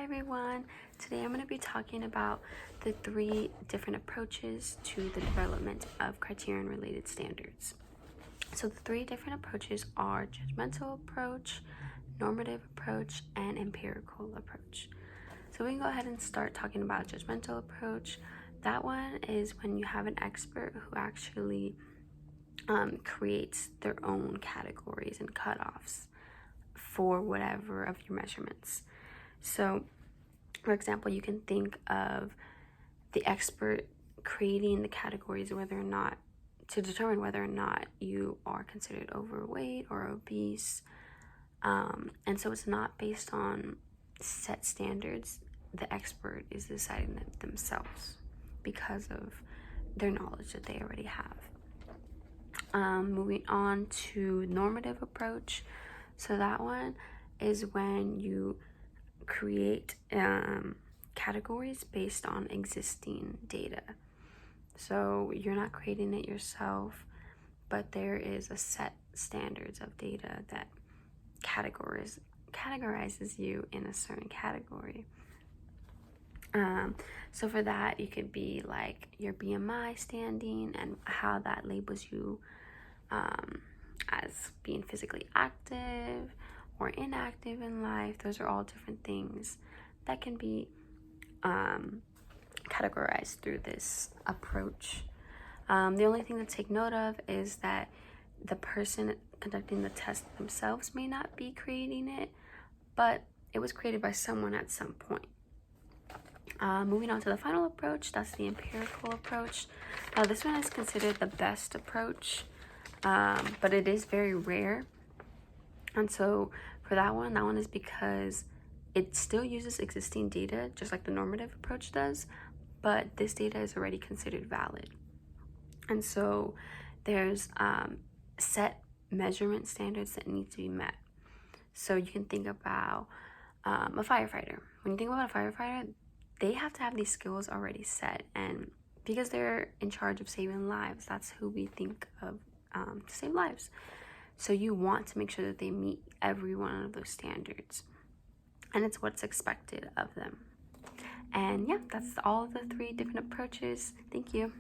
everyone. Today I'm going to be talking about the 3 different approaches to the development of criterion related standards. So the 3 different approaches are judgmental approach, normative approach, and empirical approach. So we can go ahead and start talking about judgmental approach. That one is when you have an expert who actually creates their own categories and cutoffs for whatever of your measurements. So, for example, you can think of the expert creating the categories to determine whether or not you are considered overweight or obese. And so it's not based on set standards. The expert is deciding that themselves because of their knowledge that they already have. Moving on to normative approach. So that one is when you create categories based on existing data. So you're not creating it yourself, but there is a set standards of data that categorizes you in a certain category. So for that, you could be like your BMI standing and how that labels you as being physically active or inactive in life. Those are all different things that can be categorized through this approach. The only thing to take note of is that the person conducting the test themselves may not be creating it, but it was created by someone at some point. Moving on to the final approach, that's the empirical approach. This one is considered the best approach, but it is very rare. And so for that one is because it still uses existing data, just like the normative approach does, but this data is already considered valid. And so there's set measurement standards that need to be met. So you can think about a firefighter. When you think about a firefighter, they have to have these skills already set, and because they're in charge of saving lives, that's who we think of to save lives. So you want to make sure that they meet every one of those standards, and it's what's expected of them. And yeah, that's all of the 3 different approaches. Thank you.